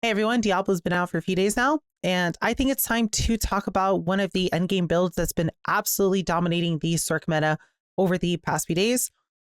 Hey everyone, Diablo's been out for a few days now, and I think it's time to talk about one of the endgame builds that's been absolutely dominating the Sorc meta over the past few days.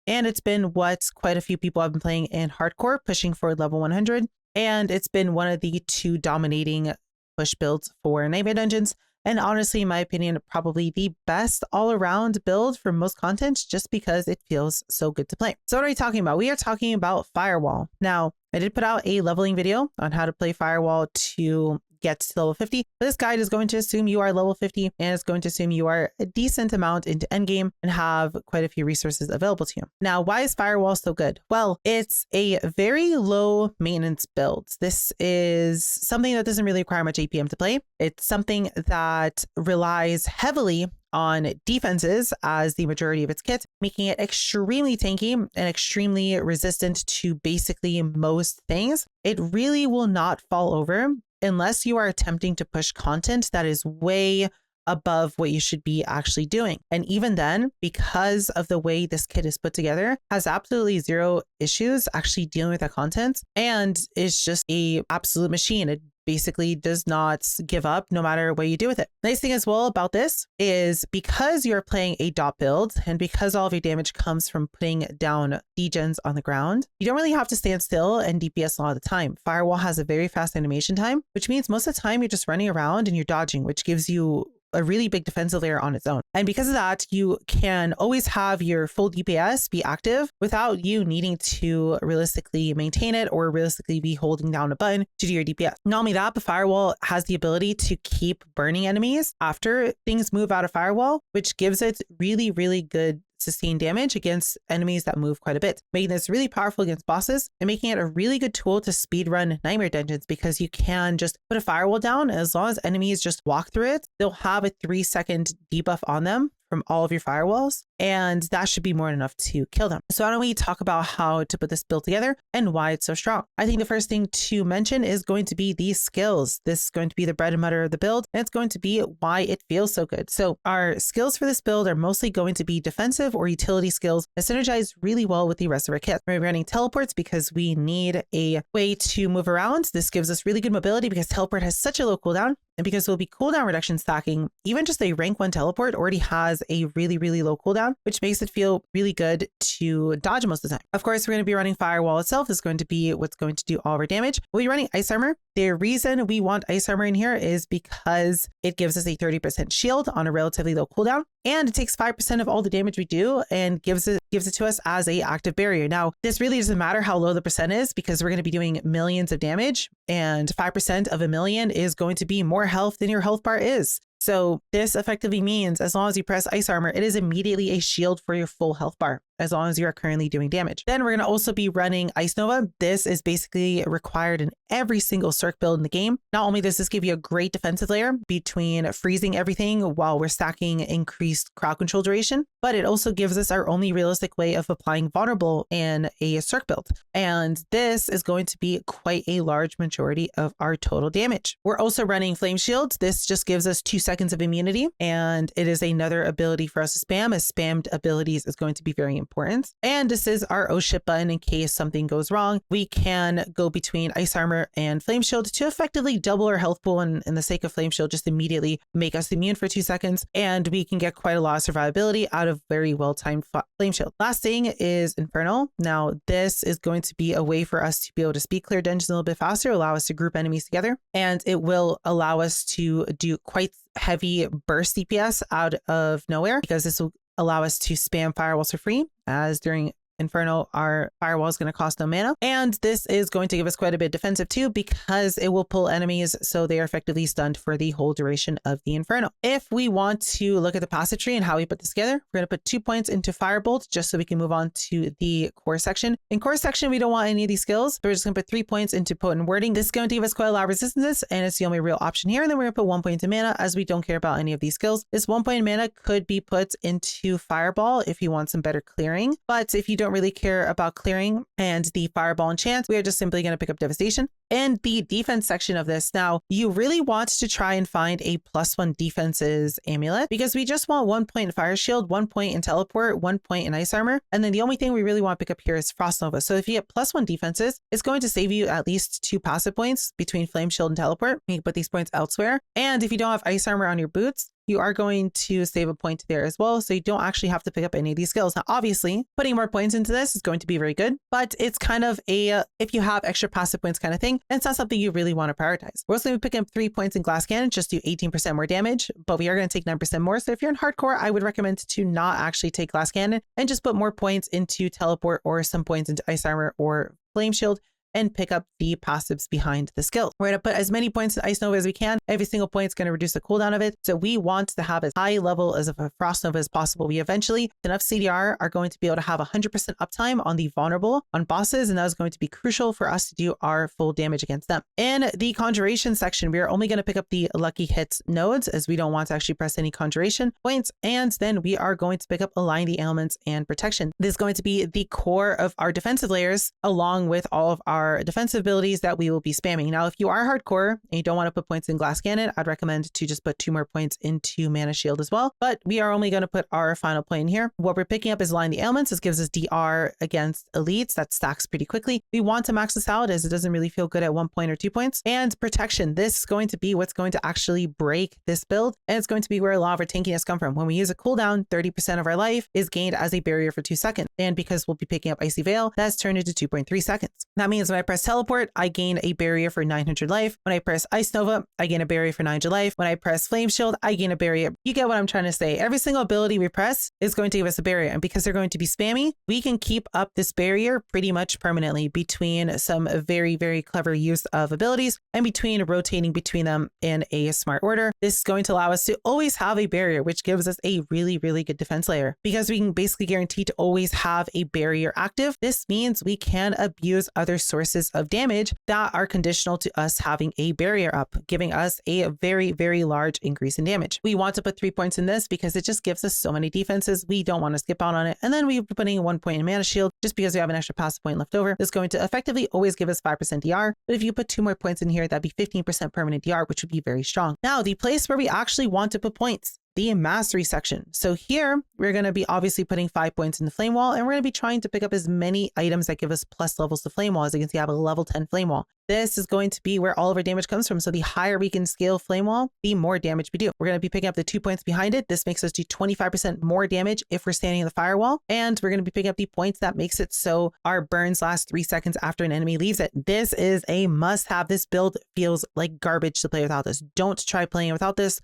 And it's been what quite a few people have been playing in hardcore, pushing for level 100. And it's been one of the two dominating push builds for Nightmare Dungeons. And honestly, in my opinion, probably the best all-around build for most content, just because it feels so good to play. So what are we talking about? We are talking about Firewall. Now, I did put out a leveling video on how to play Firewall to get to level 50. But this guide is going to assume you are level 50 and it's going to assume you are a decent amount into endgame and have quite a few resources available to you. Now, why is Firewall so good? Well, it's a very low maintenance build. This is something that doesn't really require much APM to play. It's something that relies heavily on defenses as the majority of its kit, making it extremely tanky and extremely resistant to basically most things. It really will not fall over unless you are attempting to push content that is way above what you should be actually doing. And even then, because of the way this kit is put together, has absolutely zero issues actually dealing with that content and is just a absolute machine. It basically does not give up no matter what you do with it. Nice thing as well about this is because you're playing a dot build and because all of your damage comes from putting down degens on the ground, you don't really have to stand still and DPS a lot of the time. Firewall has a very fast animation time, which means most of the time you're just running around and you're dodging, which gives you a really big defensive layer on its own. And because of that, you can always have your full DPS be active without you needing to realistically maintain it or realistically be holding down a button to do your DPS. Not only that, but Firewall has the ability to keep burning enemies after things move out of Firewall, which gives it really, really good sustained damage against enemies that move quite a bit, making this really powerful against bosses and making it a really good tool to speedrun Nightmare Dungeons because you can just put a Firewall down. As long as enemies just walk through it, they'll have a 3-second debuff on them from all of your firewalls, and that should be more than enough to kill them. So why don't we talk about how to put this build together and why it's so strong? I think the first thing to mention is going to be these skills. This is going to be the bread and butter of the build, and it's going to be why it feels so good. So our skills for this build are mostly going to be defensive or utility skills that synergize really well with the rest of our kit. We're running teleports because we need a way to move around. This gives us really good mobility because teleport has such a low cooldown. And because we'll be cooldown reduction stacking, even just a rank 1 teleport already has a really, really low cooldown, which makes it feel really good to dodge most of the time. Of course, we're going to be running Firewall itself is going to be what's going to do all of our damage. We'll be running Ice Armor. The reason we want Ice Armor in here is because it gives us a 30% shield on a relatively low cooldown, and it takes 5% of all the damage we do and gives it to us as a active barrier. Now, this really doesn't matter how low the percent is because we're going to be doing millions of damage, and 5% of a million is going to be more health than your health bar is. So this effectively means as long as you press Ice Armor, it is immediately a shield for your full health bar, as long as you are currently doing damage. Then we're going to also be running Ice Nova. This is basically required in every single Sorc build in the game. Not only does this give you a great defensive layer between freezing everything while we're stacking increased crowd control duration, but it also gives us our only realistic way of applying vulnerable in a Sorc build. And this is going to be quite a large majority of our total damage. We're also running Flame Shield. This just gives us 2 seconds of immunity, and it is another ability for us to spam, as spammed abilities is going to be very important. And this is our oh shit button in case something goes wrong. We can go between Ice Armor and Flame Shield to effectively double our health pool, and in the sake of Flame Shield, just immediately make us immune for 2 seconds, and we can get quite a lot of survivability out of very well-timed Flame Shield. Last thing is Inferno. Now, this is going to be a way for us to be able to speed clear dungeons a little bit faster, allow us to group enemies together, and it will allow us to do quite heavy burst DPS out of nowhere because this will allow us to spam firewalls for free, as during Inferno, our Firewall is going to cost no mana. And this is going to give us quite a bit of defensive too, because it will pull enemies so they are effectively stunned for the whole duration of the Inferno. If we want to look at the passive tree and how we put this together, we're going to put 2 points into Firebolt just so we can move on to the core section. In core section, we don't want any of these skills. So we're just going to put 3 points into Potent Wording. This is going to give us quite a lot of resistance, and it's the only real option here. And then we're going to put 1 point into mana, as we don't care about any of these skills. This 1 point in mana could be put into Fireball if you want some better clearing. But if you don't really care about clearing and the Fireball enchant, we are just simply going to pick up Devastation. In the defense section of this, now you really want to try and find a +1 defenses amulet because we just want 1 point in fire shield, 1 point in teleport, 1 point in ice armor. And then the only thing we really want to pick up here is frost nova. So if you get +1 defenses, it's going to save you at least 2 passive points between flame shield and teleport. You can put these points elsewhere. And if you don't have ice armor on your boots, you are going to save a point there as well. So you don't actually have to pick up any of these skills. Now, obviously, putting more points into this is going to be very good, but it's kind of a, if you have extra passive points kind of thing, and it's not something you really want to prioritize. We're also going to be picking up 3 points in glass cannon, just do 18% more damage, but we are going to take 9% more. So if you're in hardcore, I would recommend to not actually take glass cannon and just put more points into teleport or some points into ice armor or flame shield and pick up the passives behind the skills. We're going to put as many points in Ice Nova as we can. Every single point is going to reduce the cooldown of it. So we want to have as high level as of a Frost Nova as possible. We eventually, enough CDR, are going to be able to have 100% uptime on the vulnerable on bosses, and that is going to be crucial for us to do our full damage against them. In the Conjuration section, we are only going to pick up the Lucky Hits nodes as we don't want to actually press any Conjuration points, and then we are going to pick up Align the Elements and Protection. This is going to be the core of our defensive layers, along with all of our defensive abilities that we will be spamming. Now, if you are hardcore and you don't want to put points in Glass Cannon, I'd recommend to just put 2 more points into Mana Shield as well. But we are only going to put our final point in here. What we're picking up is Align the Elements. This gives us DR against elites. That stacks pretty quickly. We want to max this out as it doesn't really feel good at 1 point or 2 points. And Protection. This is going to be what's going to actually break this build. And it's going to be where a lot of our tankiness come from. When we use a cooldown, 30% of our life is gained as a barrier for 2 seconds. And because we'll be picking up Icy Veil, that's turned into 2.3 seconds. That means when I press Teleport, I gain a barrier for 900 life. When I press Ice Nova, I gain a barrier for 900 life. When I press Flame Shield, I gain a barrier. You get what I'm trying to say. Every single ability we press is going to give us a barrier. And because they're going to be spammy, we can keep up this barrier pretty much permanently between some very, very clever use of abilities and between rotating between them in a smart order. This is going to allow us to always have a barrier, which gives us a really, really good defense layer because we can basically guarantee to always have a barrier active. This means we can abuse other sources of damage that are conditional to us having a barrier up, giving us a very, very large increase in damage. We want to put 3 points in this because it just gives us so many defenses. We don't want to skip out on it. And then we're putting 1 point in Mana Shield just because we have an extra passive point left over. This is going to effectively always give us 5% DR. But if you put 2 more points in here, that'd be 15% permanent DR, which would be very strong. Now, the place where we actually want to put points, the mastery section. So here we're going to be obviously putting 5 points in the flame wall, and we're going to be trying to pick up as many items that give us plus levels to flame wall. As you can see, I have a level 10 flame wall. This is going to be where all of our damage comes from. So the higher we can scale flame wall, the more damage we do. We're going to be picking up the 2 points behind it. This makes us do 25% more damage if we're standing in the firewall. And we're going to be picking up the points that makes it so our burns last 3 seconds after an enemy leaves it. This is a must have. This build feels like garbage to play without this. Don't try playing without this.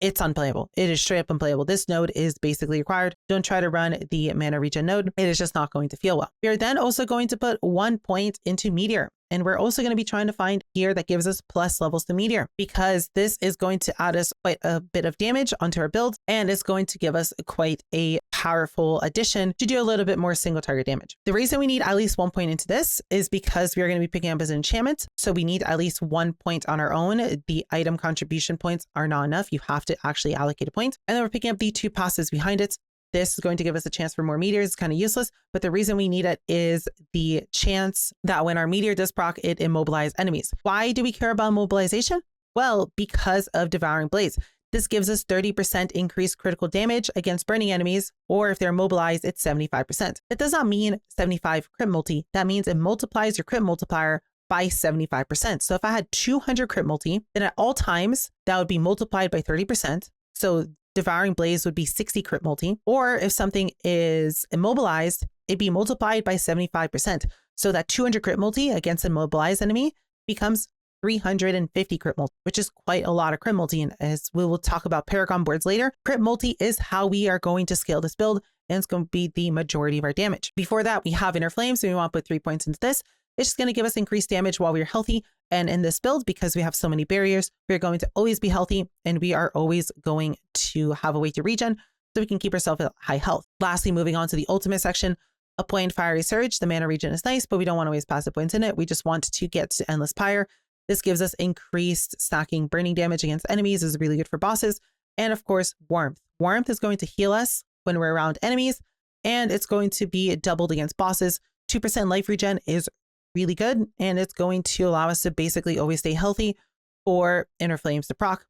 It's unplayable. It is straight up unplayable. This node is basically required. Don't try to run the mana regen node. It is just not going to feel well. We are then also going to put 1 point into Meteor. And we're also going to be trying to find gear that gives us plus levels to Meteor because this is going to add us quite a bit of damage onto our build. And it's going to give us quite a powerful addition to do a little bit more single target damage. The reason we need at least 1 point into this is because we are going to be picking up as an enchantment. So we need at least 1 point on our own. The item contribution points are not enough. You have to actually allocate a point. And then we're picking up the 2 passives behind it. This is going to give us a chance for more meteors. It's kind of useless, but the reason we need it is the chance that when our meteor does proc, it immobilizes enemies. Why do we care about immobilization? Well, because of Devouring Blaze. This gives us 30% increased critical damage against burning enemies, or if they're immobilized, it's 75%. That does not mean 75 crit multi. That means it multiplies your crit multiplier by 75%. So if I had 200 crit multi, then at all times, that would be multiplied by 30%. So Devouring Blaze would be 60 crit multi, or if something is immobilized, it'd be multiplied by 75%. So that 200 crit multi against an immobilized enemy becomes 350 crit multi, which is quite a lot of crit multi. And as we will talk about Paragon boards later, crit multi is how we are going to scale this build, and it's going to be the majority of our damage. Before that, we have Inner Flame, so we want to put 3 points into this. It's just going to give us increased damage while we're healthy. And in this build, because we have so many barriers, we're going to always be healthy, and we are always going to have a way to regen so we can keep ourselves at high health. Lastly, moving on to the ultimate section, a point Fiery Surge. The mana regen is nice, but we don't want to waste passive points in it. We just want to get to Endless Pyre. This gives us increased stacking burning damage against enemies. This is really good for bosses. And of course, Warmth. Warmth is going to heal us when we're around enemies, and it's going to be doubled against bosses. 2% life regen is really good, and it's going to allow us to basically always stay healthy for Inner Flames to proc.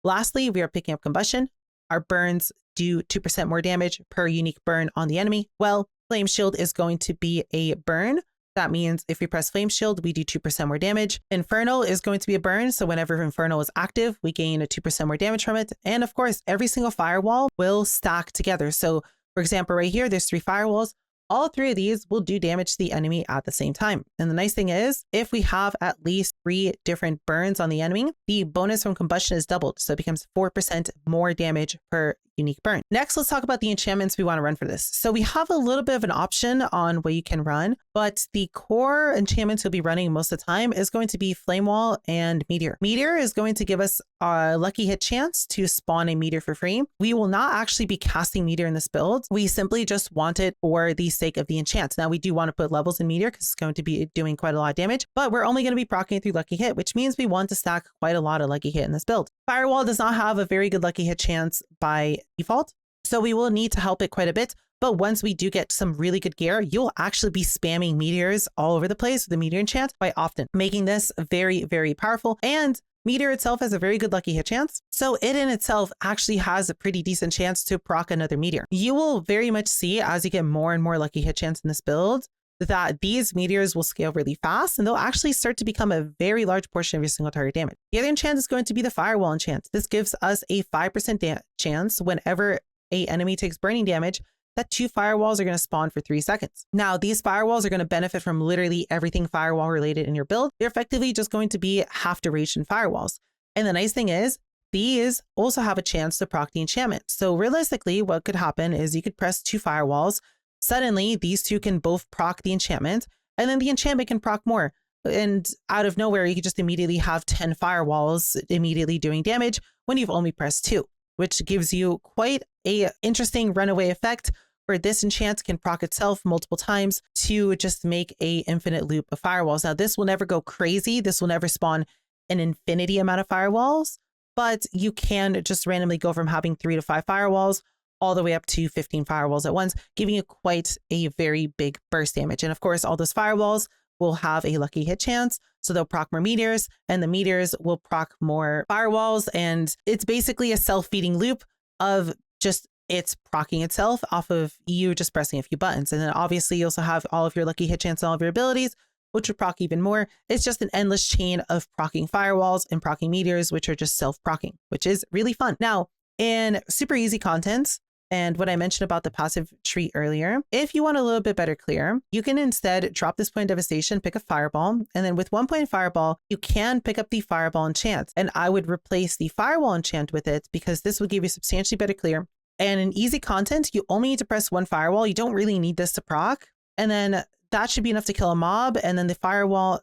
Lastly, we are picking up Combustion. Our burns do 2% more damage per unique burn on the enemy. Well, Flame Shield is going to be a burn. That means if we press Flame Shield, we do 2% more damage. Infernal is going to be a burn. So whenever Infernal is active, we gain a 2% more damage from it. And of course, every single firewall will stack together. So for example, right here, there's 3 firewalls. All 3 of these will do damage to the enemy at the same time. And the nice thing is, if we have at least 3 different burns on the enemy, the bonus from Combustion is doubled. So it becomes 4% more damage per unique burn. Next, let's talk about the enchantments we want to run for this. So we have a little bit of an option on what you can run, but the core enchantments you'll be running most of the time is going to be Flame Wall and Meteor. Meteor is going to give us a lucky hit chance to spawn a meteor for free. We will not actually be casting Meteor in this build. We simply just want it for the sake of the enchant. Now we do want to put levels in Meteor because it's going to be doing quite a lot of damage, but we're only going to be proccing it through lucky hit, which means we want to stack quite a lot of lucky hit in this build. Firewall does not have a very good lucky hit chance by default, so we will need to help it quite a bit. But once we do get some really good gear, you'll actually be spamming meteors all over the place with the meteor enchant quite often, making this very, very powerful. And Meteor itself has a very good lucky hit chance, so it in itself actually has a pretty decent chance to proc another meteor. You will very much see as you get more and more lucky hit chance in this build that these meteors will scale really fast and they'll actually start to become a very large portion of your single target damage. The other enchant is going to be the Firewall enchant. This gives us a 5% chance whenever an enemy takes burning damage that 2 firewalls are going to spawn for 3 seconds. Now, these firewalls are going to benefit from literally everything firewall related in your build. They're effectively just going to be half duration firewalls. And the nice thing is, these also have a chance to proc the enchantment. So realistically, what could happen is you could press 2 firewalls. Suddenly, these 2 can both proc the enchantment, and then the enchantment can proc more. And out of nowhere, you could just immediately have 10 firewalls immediately doing damage when you've only pressed 2, which gives you quite a interesting runaway effect where this enchant can proc itself multiple times to just make a infinite loop of firewalls. Now, this will never go crazy. This will never spawn an infinity amount of firewalls, but you can just randomly go from having 3 to 5 firewalls all the way up to 15 firewalls at once, giving you quite a very big burst damage. And of course, all those firewalls will have a lucky hit chance, so they'll proc more meteors, and the meteors will proc more firewalls. And it's basically a self-feeding loop of just it's proccing itself off of you just pressing a few buttons. And then obviously you also have all of your lucky hit chance and all of your abilities, which will proc even more. It's just an endless chain of proccing firewalls and proccing meteors, which are just self-proccing, which is really fun. Now, in super easy content, and what I mentioned about the passive tree earlier, if you want a little bit better clear, you can instead drop this point of devastation, pick a fireball, and then with 1 point fireball, you can pick up the fireball enchant. And I would replace the firewall enchant with it because this will give you substantially better clear. And in easy content, you only need to press 1 firewall. You don't really need this to proc. And then that should be enough to kill a mob. And then the fireball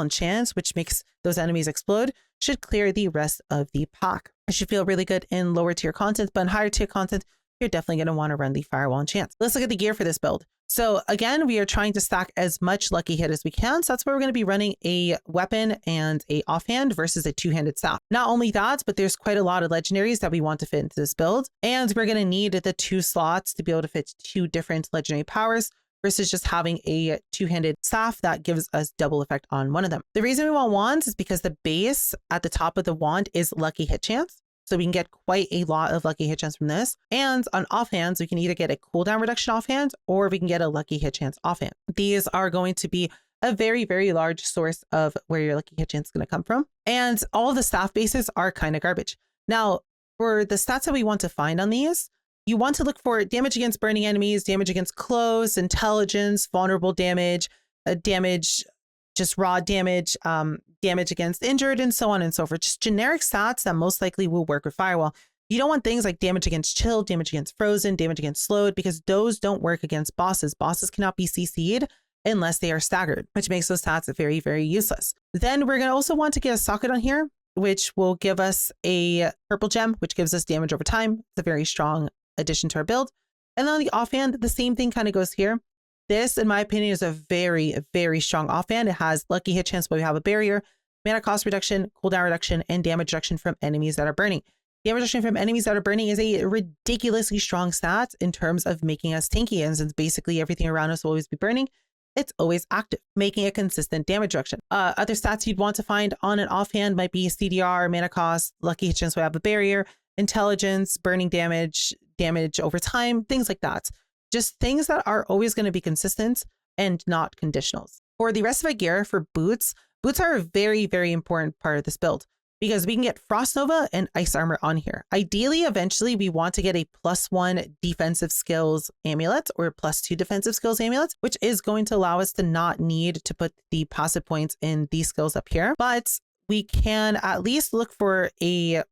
enchant, which makes those enemies explode, should clear the rest of the pack. It should feel really good in lower tier content, but in higher tier content, you're definitely going to want to run the firewall enchant. Let's look at the gear for this build. So again, we are trying to stack as much lucky hit as we can. So that's where we're going to be running a weapon and a offhand versus a 2-handed staff. Not only that, but there's quite a lot of legendaries that we want to fit into this build. And we're going to need the 2 slots to be able to fit 2 different legendary powers versus just having a 2-handed staff that gives us double effect on one of them. The reason we want wands is because the base at the top of the wand is lucky hit chance. So we can get quite a lot of lucky hit chance from this. And on offhands, we can either get a cooldown reduction offhand or we can get a lucky hit chance offhand. These are going to be a very, very large source of where your lucky hit chance is going to come from. And all of the staff bases are kind of garbage. Now, for the stats that we want to find on these, you want to look for damage against burning enemies, damage against close, intelligence, vulnerable damage, damage, just raw damage, damage against injured, and so on and so forth. Just generic stats that most likely will work with Firewall. You don't want things like damage against chilled, damage against frozen, damage against slowed, because those don't work against bosses. Bosses cannot be CC'd unless they are staggered, which makes those stats very, very useless. Then we're going to also want to get a socket on here, which will give us a purple gem, which gives us damage over time. It's a very strong addition to our build. And then on the offhand, the same thing kind of goes here. This, in my opinion, is a very, very strong offhand. It has lucky hit chance, but we have a barrier, mana cost reduction, cooldown reduction, and damage reduction from enemies that are burning. Damage reduction from enemies that are burning is a ridiculously strong stat in terms of making us tanky. And since basically everything around us will always be burning, it's always active, making a consistent damage reduction. Other stats you'd want to find on an offhand might be CDR, mana cost, lucky hit chance, we have a barrier, intelligence, burning damage, damage over time, things like that. Just things that are always going to be consistent and not conditionals. For the rest of my gear, for boots are a very, very important part of this build because we can get Frost Nova and Ice Armor on here. Ideally, eventually, we want to get a +1 defensive skills amulet or +2 defensive skills amulet, which is going to allow us to not need to put the passive points in these skills up here. But we can at least look for a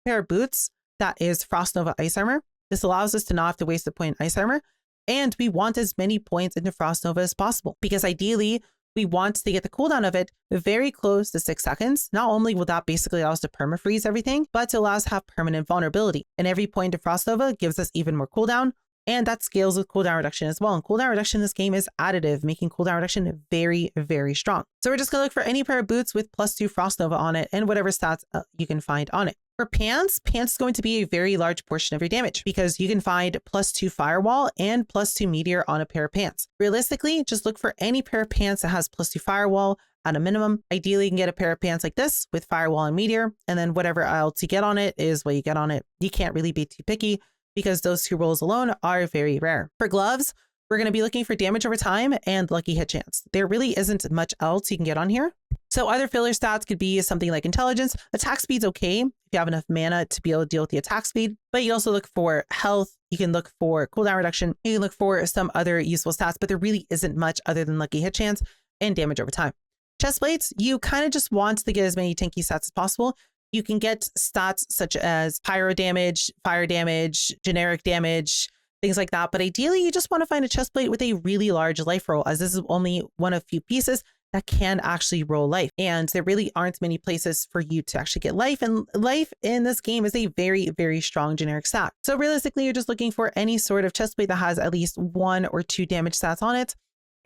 pair of boots that is Frost Nova Ice Armor. This allows us to not have to waste a point in Ice Armor. And we want as many points into Frost Nova as possible because ideally, we want to get the cooldown of it very close to 6 seconds. Not only will that basically allow us to permafreeze everything, but it allows us to have permanent vulnerability. And every point of Frost Nova gives us even more cooldown, and that scales with cooldown reduction as well. And cooldown reduction in this game is additive, making cooldown reduction very, very strong. So we're just going to look for any pair of boots with +2 Frost Nova on it and whatever stats you can find on it. For pants is going to be a very large portion of your damage because you can find +2 Firewall and +2 Meteor on a pair of pants. Realistically, just look for any pair of pants that has +2 Firewall at a minimum. Ideally, you can get a pair of pants like this with Firewall and Meteor, and then whatever else you get on it is what you get on it. You can't really be too picky because those 2 rolls alone are very rare. For gloves, we're going to be looking for damage over time and lucky hit chance. There really isn't much else you can get on here. So other filler stats could be something like intelligence. Attack speed's okay if you have enough mana to be able to deal with the attack speed, but you also look for health. You can look for cooldown reduction. You can look for some other useful stats, but there really isn't much other than lucky hit chance and damage over time. Chest plates, you kind of just want to get as many tanky stats as possible. You can get stats such as pyro damage, fire damage, generic damage, things like that. But ideally, you just want to find a chest plate with a really large life roll, as this is only one of few pieces that can actually roll life. And there really aren't many places for you to actually get life. And life in this game is a very, very strong generic stat. So realistically, you're just looking for any sort of chest plate that has at least 1 or 2 damage stats on it,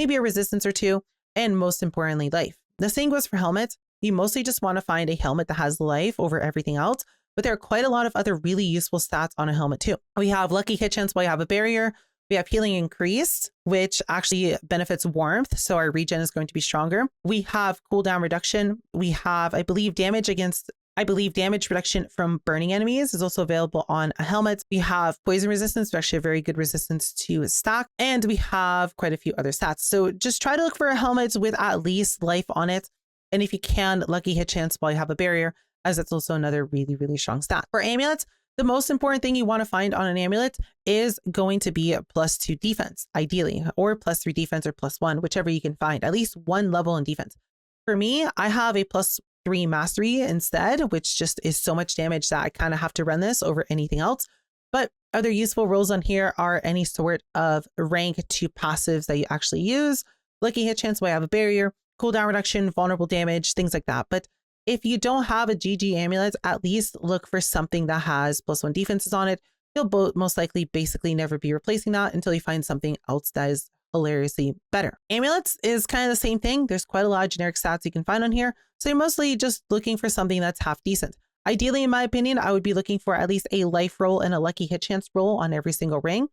maybe a resistance or 2, and most importantly, life. The same goes for helmet. You mostly just want to find a helmet that has life over everything else, but there are quite a lot of other really useful stats on a helmet too. We have lucky hit chance while you have a barrier. We have healing increased, which actually benefits warmth. So our regen is going to be stronger. We have cooldown reduction. We have, I believe damage reduction from burning enemies is also available on a helmet. We have poison resistance, actually a very good resistance to stack. And we have quite a few other stats. So just try to look for a helmet with at least life on it. And if you can, lucky hit chance while you have a barrier, as that's also another really, really strong stat. For amulets, the most important thing you want to find on an amulet is going to be a +2 defense, ideally, or +3 defense or +1, whichever you can find, at least 1 level in defense. For me, I have a +3 mastery instead, which just is so much damage that I kind of have to run this over anything else. But other useful rolls on here are any sort of rank 2 passives that you actually use. Lucky hit chance while I have a barrier, cooldown reduction, vulnerable damage, things like that. But if you don't have a GG amulet, at least look for something that has +1 defenses on it. You'll most likely basically never be replacing that until you find something else that is hilariously better. Amulets is kind of the same thing. There's quite a lot of generic stats you can find on here. So you're mostly just looking for something that's half decent. Ideally, in my opinion, I would be looking for at least a life roll and a lucky hit chance roll on every single ring.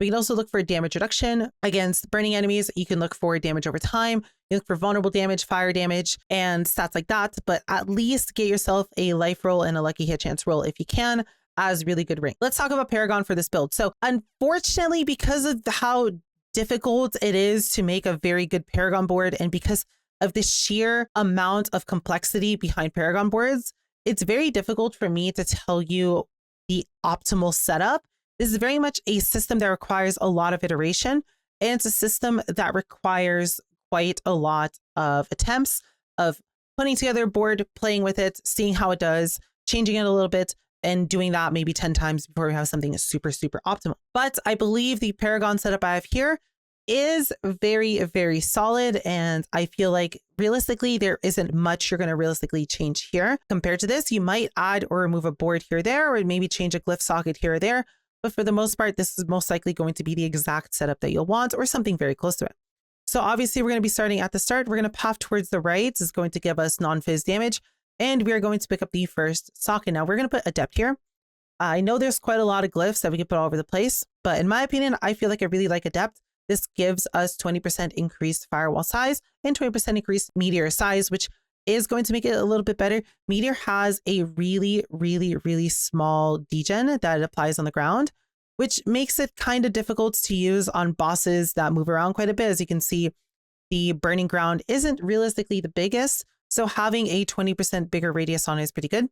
We can also look for damage reduction against burning enemies. You can look for damage over time. You look for vulnerable damage, fire damage, and stats like that. But at least get yourself a life roll and a lucky hit chance roll if you can as really good ring. Let's talk about Paragon for this build. So unfortunately, because of how difficult it is to make a very good Paragon board and because of the sheer amount of complexity behind Paragon boards, it's very difficult for me to tell you the optimal setup. This is very much a system that requires a lot of iteration, and it's a system that requires quite a lot of attempts of putting together a board, playing with it, seeing how it does, changing it a little bit, and doing that maybe 10 times before we have something super, super optimal. But I believe the Paragon setup I have here is very, very solid, and I feel like realistically there isn't much you're going to realistically change here. Compared to this, you might add or remove a board here or there, or maybe change a glyph socket here or there. But for the most part, this is most likely going to be the exact setup that you'll want or something very close to it. So obviously we're going to be starting at the start. We're going to path towards the right. This is going to give us non-fizz damage. And we are going to pick up the first socket. Now we're going to put Adept here. I know there's quite a lot of glyphs that we can put all over the place, but in my opinion, I feel like I really like Adept This gives us 20% increased firewall size and 20% increased meteor size, which is going to make it a little bit better. Meteor has a really small degen that it applies on the ground, which makes it kind of difficult to use on bosses that move around quite a bit. As you can see, the burning ground isn't realistically the biggest, so having a 20% bigger radius on it is pretty good.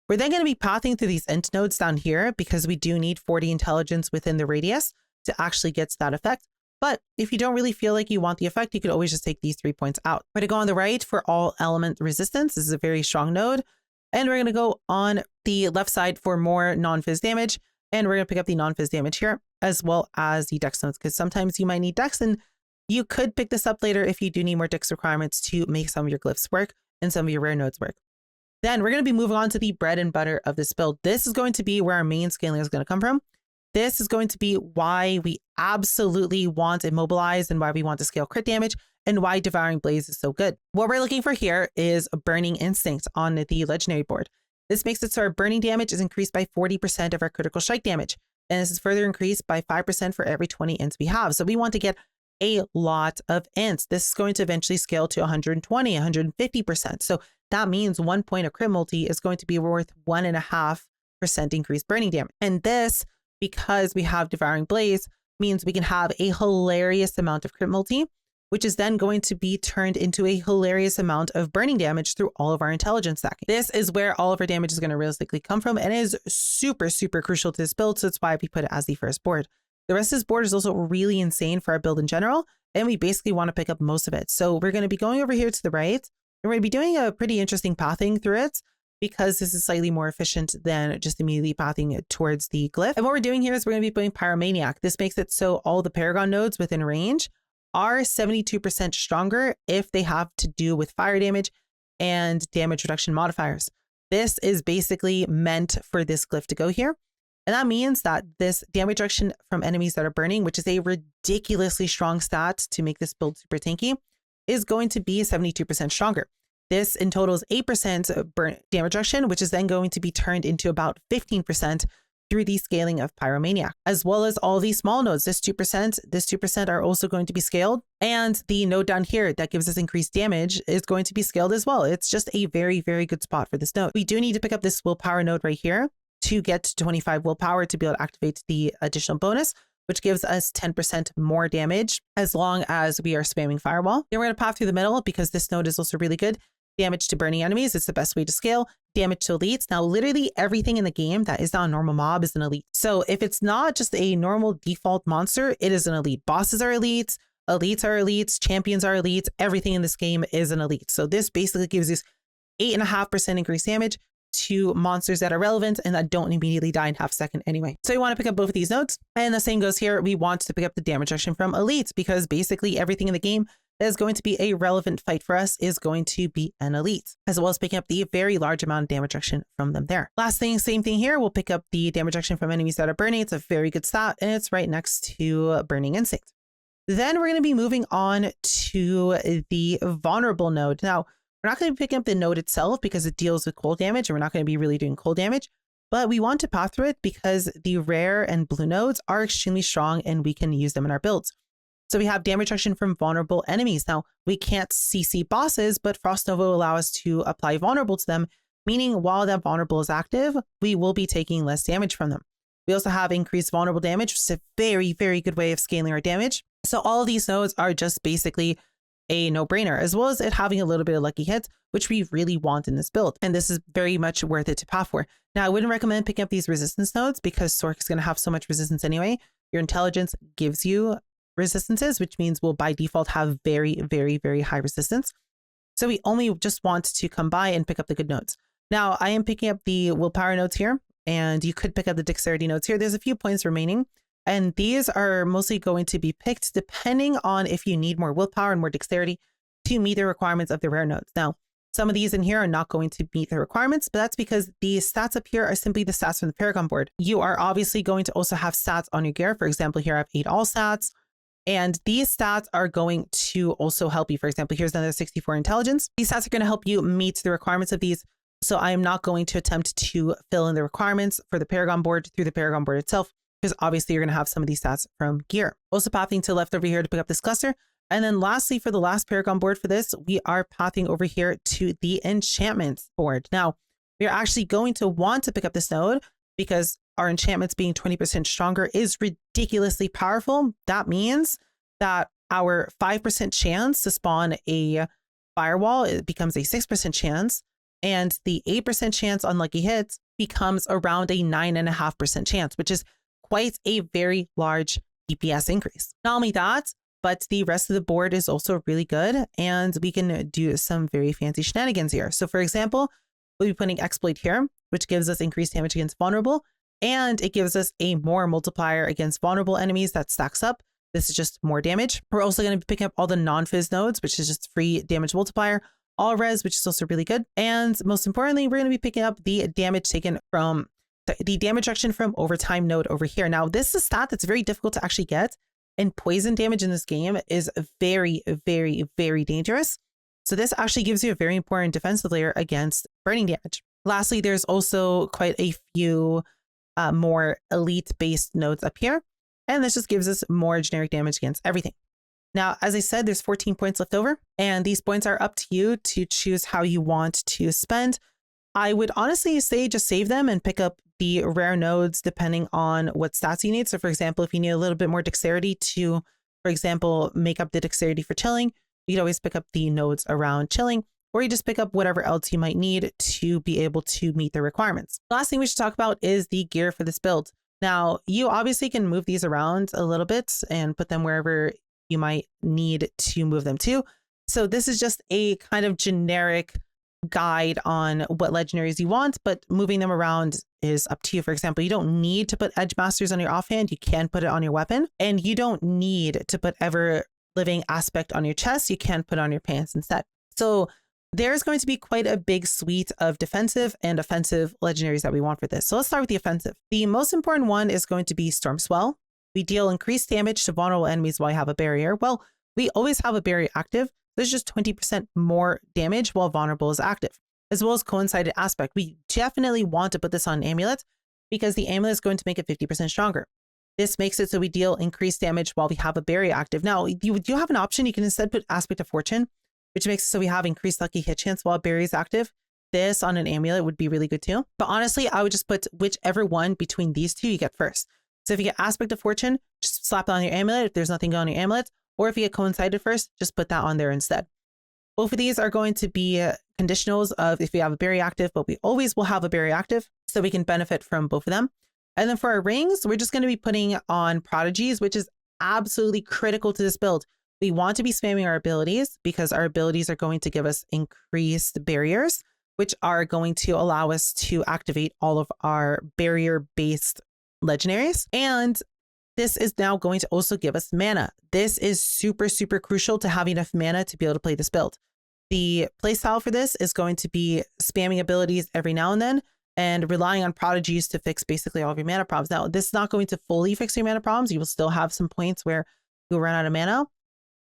We're then going to be pathing through these int nodes down here because we do need 40 intelligence within the radius to actually get to that effect. But if you don't really feel like you want the effect, you could always just take these 3 points out. We're going to go on the right for all element resistance. This is a very strong node. And we're going to go on the left side for more non-phys damage. And we're going to pick up the non-phys damage here, as well as the dex nodes, because sometimes you might need dex, and you could pick this up later if you do need more dex requirements to make some of your glyphs work and some of your rare nodes work. Then we're going to be moving on to the bread and butter of this build. This is going to be where our main scaling is going to come from. This is going to be why we absolutely want Immobilize and why we want to scale crit damage and why Devouring Blaze is so good. What we're looking for here is a Burning Instinct on the legendary board. This makes it so our burning damage is increased by 40% of our critical strike damage. And this is further increased by 5% for every 20 ints we have. So we want to get a lot of ints. This is going to eventually scale to 120, 150%. So that means 1 point of crit multi is going to be worth 1.5% increased burning damage. And this, because we have Devouring Blaze, means we can have a hilarious amount of crit multi, which is then going to be turned into a hilarious amount of burning damage through all of our intelligence stacking. This is where all of our damage is going to realistically come from and is super crucial to this build. So that's why we put it as the first board. The rest of this board is also really insane for our build in general, and we basically want to pick up most of it. So we're going to be going over here to the right, and we're going to be doing a pretty interesting pathing through it, because this is slightly more efficient than just immediately pathing towards the glyph. And what we're doing here is we're going to be putting Pyromaniac. This makes it so all the Paragon nodes within range are 72% stronger if they have to do with fire damage and damage reduction modifiers. This is basically meant for this glyph to go here. And that means that this damage reduction from enemies that are burning, which is a ridiculously strong stat to make this build super tanky, is going to be 72% stronger. This in total is 8% damage reduction, which is then going to be turned into about 15% through the scaling of Pyromaniac, as well as all these small nodes. This 2% are also going to be scaled. And the node down here that gives us increased damage is going to be scaled as well. It's just a very good spot for this node. We do need to pick up this willpower node right here to get to 25 willpower to be able to activate the additional bonus, which gives us 10% more damage as long as we are spamming Firewall. Then we're going to path through the middle because this node is also really good. Damage to burning enemies, it's the best way to scale. Damage to elites. Now, literally everything in the game that is not a normal mob is an elite. So if it's not just a normal default monster, it is an elite. Bosses are elites, elites are elites, champions are elites. Everything in this game is an elite. So this basically gives us 8.5% increased damage to monsters that are relevant and that don't immediately die in half a second anyway. So you want to pick up both of these nodes. And the same goes here. We want to pick up the damage reduction from elites because basically everything in the game that is going to be a relevant fight for us is going to be an elite, as well as picking up the very large amount of damage reduction from them there. Last thing, same thing here. We'll pick up the damage reduction from enemies that are burning. It's a very good stat, and it's right next to Burning Instinct. Then we're going to be moving on to the vulnerable node. Now, we're not going to be picking up the node itself because it deals with cold damage, and we're not going to be really doing cold damage, but we want to path through it because the rare and blue nodes are extremely strong and we can use them in our builds. So we have damage reduction from vulnerable enemies. Now, we can't CC bosses, but Frost Nova will allow us to apply vulnerable to them, meaning while that vulnerable is active, we will be taking less damage from them. We also have increased vulnerable damage, which is a very good way of scaling our damage. So all of these nodes are just basically a no-brainer, as well as it having a little bit of lucky hits, which we really want in this build. And this is very much worth it to path for. Now, I wouldn't recommend picking up these resistance nodes because Sorc is going to have so much resistance anyway. Your intelligence gives you resistances, which means we'll by default have very high resistance. So we only just want to come by and pick up the good nodes. Now, I am picking up the willpower nodes here, and you could pick up the dexterity nodes here. There's a few points remaining, and these are mostly going to be picked depending on if you need more willpower and more dexterity to meet the requirements of the rare nodes. Now, some of these in here are not going to meet the requirements, but that's because the stats up here are simply the stats from the Paragon board. You are obviously going to also have stats on your gear. For example, here I have 8 all stats. And these stats are going to also help you. For example, here's another 64 intelligence. These stats are going to help you meet the requirements of these. So I am not going to attempt to fill in the requirements for the Paragon board through the Paragon board itself. because obviously you're going to have some of these stats from gear. Also pathing to the left over here to pick up this cluster. And then lastly, for the last Paragon board for this, we are pathing over here to the Enchantments board. Now, we're actually going to want to pick up this node because our enchantments being 20% stronger is ridiculously powerful. That means that our 5% chance to spawn a Firewall, it becomes a 6% chance. And the 8% chance on lucky hits becomes around a 9.5% chance, which is quite a very large DPS increase. Not only that, but the rest of the board is also really good, and we can do some very fancy shenanigans here. So for example, we'll be putting exploit here, which gives us increased damage against vulnerable, and it gives us a more multiplier against vulnerable enemies that stacks up. This is just more damage. We're also going to be picking up all the non-fizz nodes, which is just free damage multiplier, all res, which is also really good. And most importantly, we're going to be picking up the damage taken from the damage reduction from overtime node over here. Now, this is a stat that's very difficult to actually get, and poison damage in this game is very, very, very dangerous. So this actually gives you a very important defensive layer against burning damage. Lastly, there's also quite a few more elite-based nodes up here, and this just gives us more generic damage against everything. Now, as I said, there's 14 points left over, and these points are up to you to choose how you want to spend. I would honestly say just save them and pick up the rare nodes depending on what stats you need. So for example, if you need a little bit more dexterity to, for example, make up the dexterity for chilling, you can always pick up the nodes around chilling, or you just pick up whatever else you might need to be able to meet the requirements. The last thing we should talk about is the gear for this build. Now, you obviously can move these around a little bit and put them wherever you might need to move them to. So this is just a kind of generic guide on what legendaries you want, but moving them around is up to you. For example, you don't need to put Edge Masters on your offhand. You can put it on your weapon, and you don't need to put Ever Living Aspect on your chest. You can put on your pants instead. So there's going to be quite a big suite of defensive and offensive legendaries that we want for this. So let's start with the offensive. The most important one is going to be Storm Swell. We deal increased damage to vulnerable enemies while you have a barrier. Well, we always have a barrier active. There's just 20% more damage while vulnerable is active, as well as coincided aspect. We definitely want to put this on an amulet because the amulet is going to make it 50% stronger. This makes it so we deal increased damage while we have a barrier active. Now, you do have an option. You can instead put aspect of fortune, which makes it so we have increased lucky hit chance while barrier is active. This on an amulet would be really good too. But honestly, I would just put whichever one between these two you get first. So if you get aspect of fortune, just slap it on your amulet if there's nothing on your amulet. Or if you get coincided first, just put that on there instead. Both of these are going to be conditionals of if you have a berry active, but we always will have a berry active, so we can benefit from both of them. And then for our rings, we're just going to be putting on prodigies, which is absolutely critical to this build. We want to be spamming our abilities because our abilities are going to give us increased barriers, which are going to allow us to activate all of our barrier-based legendaries. And this is now going to also give us mana. This is super, super crucial to have enough mana to be able to play this build. The playstyle for this is going to be spamming abilities every now and then and relying on prodigies to fix basically all of your mana problems. Now, this is not going to fully fix your mana problems. You will still have some points where you'll run out of mana.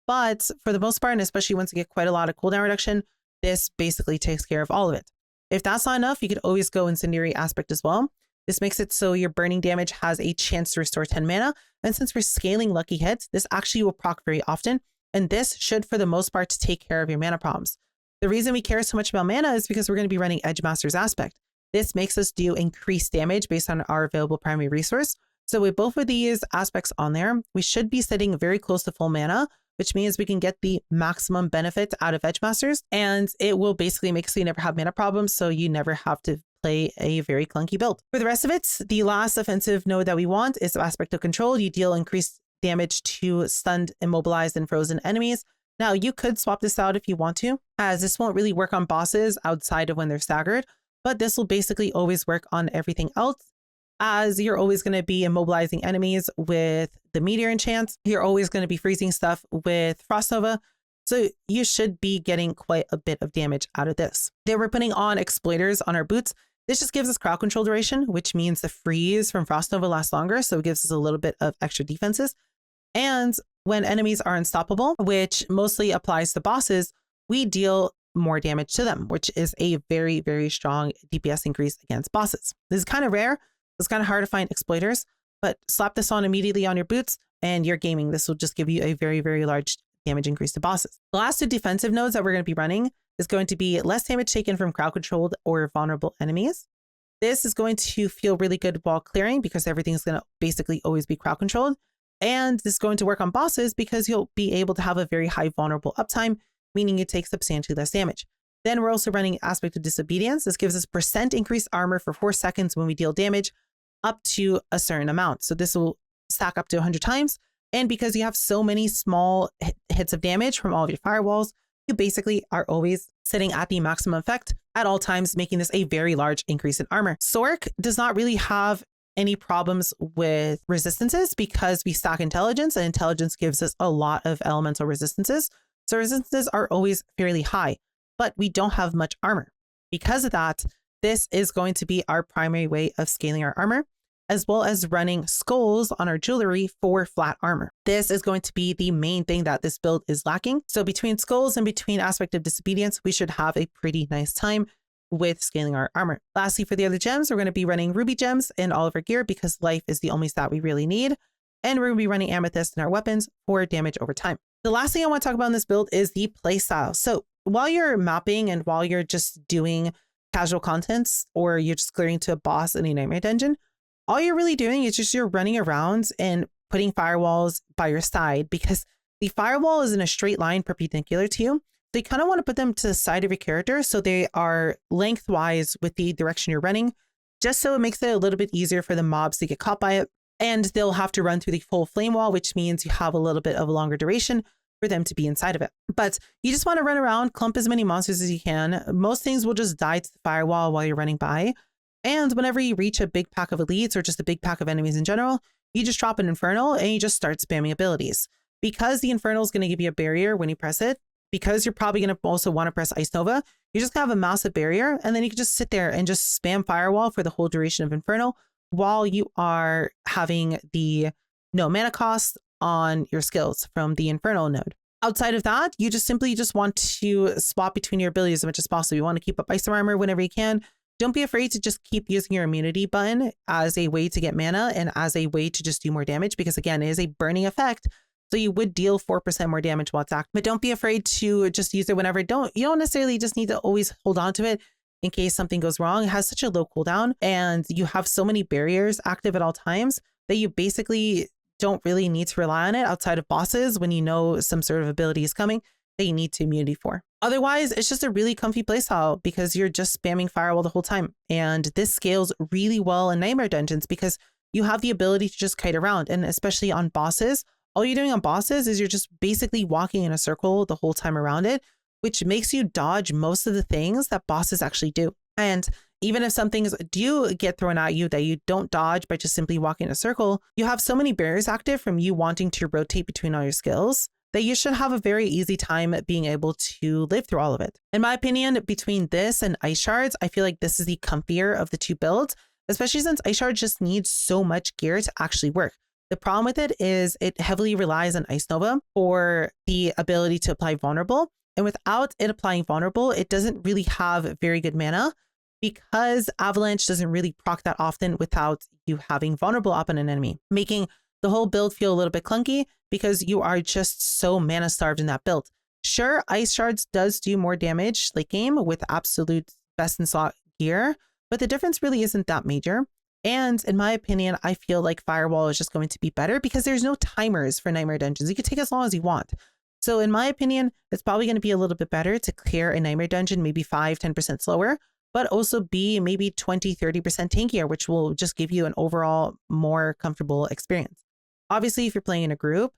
But for the most part, and especially once you get quite a lot of cooldown reduction, this basically takes care of all of it. If that's not enough, you could always go Incendiary Aspect as well. This makes it so your burning damage has a chance to restore 10 mana. And since we're scaling lucky hits, this actually will proc very often. And this should, for the most part, take care of your mana problems. The reason we care so much about mana is because we're going to be running Edge Master's Aspect. This makes us do increased damage based on our available primary resource. So with both of these aspects on there, we should be sitting very close to full mana, which means we can get the maximum benefit out of Edge Masters. And it will basically make so you never have mana problems, so you never have to play a very clunky build. For the rest of it, the last offensive node that we want is Aspect of Control. You deal increased damage to stunned, immobilized, and frozen enemies. Now, you could swap this out if you want to, as this won't really work on bosses outside of when they're staggered, but this will basically always work on everything else, as you're always going to be immobilizing enemies with the Meteor enchant. You're always going to be freezing stuff with Frost Nova. So you should be getting quite a bit of damage out of this. Then we're putting on Exploiters on our boots. This just gives us crowd control duration, which means the freeze from Frost Nova lasts longer. So it gives us a little bit of extra defenses. And when enemies are unstoppable, which mostly applies to bosses, we deal more damage to them, which is a very, very strong DPS increase against bosses. This is kind of rare. It's kind of hard to find Exploiters, but slap this on immediately on your boots and you're gaming. This will just give you a very, very large damage increase to bosses. The last two defensive nodes that we're going to be running is going to be less damage taken from crowd controlled or vulnerable enemies. This is going to feel really good while clearing because everything's going to basically always be crowd controlled. And this is going to work on bosses because you'll be able to have a very high vulnerable uptime, meaning you take substantially less damage. Then we're also running Aspect of Disobedience. This gives us % increased armor for 4 seconds when we deal damage up to a certain amount. So this will stack up to 100 times. And because you have so many small hits of damage from all of your firewalls, you basically are always sitting at the maximum effect at all times, making this a very large increase in armor. Sorc does not really have any problems with resistances because we stack intelligence, and intelligence gives us a lot of elemental resistances. So resistances are always fairly high, but we don't have much armor. Because of that, this is going to be our primary way of scaling our armor, as well as running skulls on our jewelry for flat armor. This is going to be the main thing that this build is lacking. So between skulls and between Aspect of Disobedience, we should have a pretty nice time with scaling our armor. Lastly, for the other gems, we're going to be running ruby gems in all of our gear because life is the only stat we really need. And we're going to be running amethyst in our weapons for damage over time. The last thing I want to talk about in this build is the playstyle. So while you're mapping and while you're just doing casual contents or you're just clearing to a boss in a nightmare dungeon, all you're really doing is just you're running around and putting firewalls by your side because the firewall is in a straight line perpendicular to you. So you kind of want to put them to the side of your character so they are lengthwise with the direction you're running, just so it makes it a little bit easier for the mobs to get caught by it. And they'll have to run through the full flame wall, which means you have a little bit of a longer duration for them to be inside of it. But you just want to run around, clump as many monsters as you can. Most things will just die to the firewall while you're running by. And whenever you reach a big pack of elites or just a big pack of enemies in general, you just drop an Infernal and you just start spamming abilities. Because the Infernal is going to give you a barrier when you press it, because you're probably going to also want to press Ice Nova, you're just going to have a massive barrier and then you can just sit there and just spam Firewall for the whole duration of Infernal while you are having the no mana cost on your skills from the Infernal node. Outside of that, you just simply want to swap between your abilities as much as possible. You want to keep up Ice Armor whenever you can. Don't be afraid to just keep using your immunity button as a way to get mana and as a way to just do more damage because again, it is a burning effect. So you would deal 4% more damage while it's active, but don't be afraid to just use it whenever. You don't necessarily just need to always hold on to it in case something goes wrong. It has such a low cooldown and you have so many barriers active at all times that you basically don't really need to rely on it outside of bosses when you know some sort of ability is coming that you need to immunity for. Otherwise, it's just a really comfy playstyle because you're just spamming Firewall the whole time. And this scales really well in Nightmare Dungeons because you have the ability to just kite around. And especially on bosses, all you're doing on bosses is you're just basically walking in a circle the whole time around it, which makes you dodge most of the things that bosses actually do. And even if some things do get thrown at you that you don't dodge by just simply walking in a circle, you have so many barriers active from you wanting to rotate between all your skills that you should have a very easy time at being able to live through all of it. In my opinion, between this and Ice Shards, I feel like this is the comfier of the two builds, especially since Ice Shards just needs so much gear to actually work. The problem with it is it heavily relies on Ice Nova for the ability to apply Vulnerable. And without it applying Vulnerable, it doesn't really have very good mana because Avalanche doesn't really proc that often without you having Vulnerable up on an enemy, making the whole build feel a little bit clunky because you are just so mana starved in that build. Sure, Ice Shards does do more damage late game with absolute best in slot gear, but the difference really isn't that major. And in my opinion, I feel like Firewall is just going to be better because there's no timers for Nightmare Dungeons. You can take as long as you want. So in my opinion, it's probably going to be a little bit better to clear a Nightmare Dungeon, maybe 5-10% slower, but also be maybe 20-30% tankier, which will just give you an overall more comfortable experience. Obviously, if you're playing in a group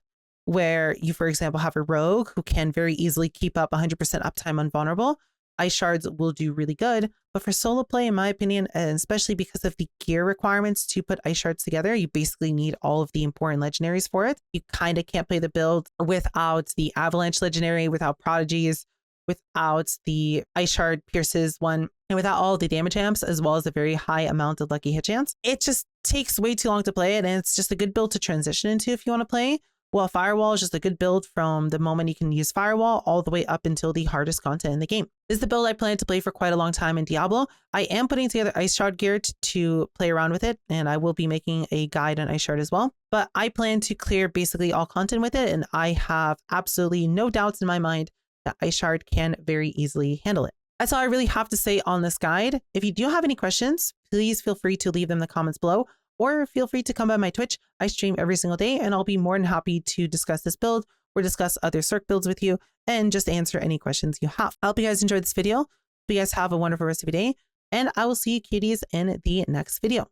where you, for example, have a rogue who can very easily keep up 100% uptime on Vulnerable, Ice Shards will do really good. But for solo play, in my opinion, and especially because of the gear requirements to put Ice Shards together, you basically need all of the important legendaries for it. You kind of can't play the build without the Avalanche legendary, without Prodigies, without the Ice Shard Pierces one, and without all the damage amps, as well as a very high amount of lucky hit chance. It just takes way too long to play it, and it's just a good build to transition into if you want to play Well, Firewall is just a good build from the moment you can use Firewall all the way up until the hardest content in the game. This is the build I plan to play for quite a long time in Diablo. I am putting together Ice Shard gear to play around with it, and I will be making a guide on Ice Shard as well. But I plan to clear basically all content with it, and I have absolutely no doubts in my mind that Ice Shard can very easily handle it. That's all I really have to say on this guide. If you do have any questions, please feel free to leave them in the comments below, or feel free to come by my Twitch. I stream every single day, and I'll be more than happy to discuss this build or discuss other Sorc builds with you and just answer any questions you have. I hope you guys enjoyed this video. Hope you guys have a wonderful rest of your day, and I will see you cuties in the next video.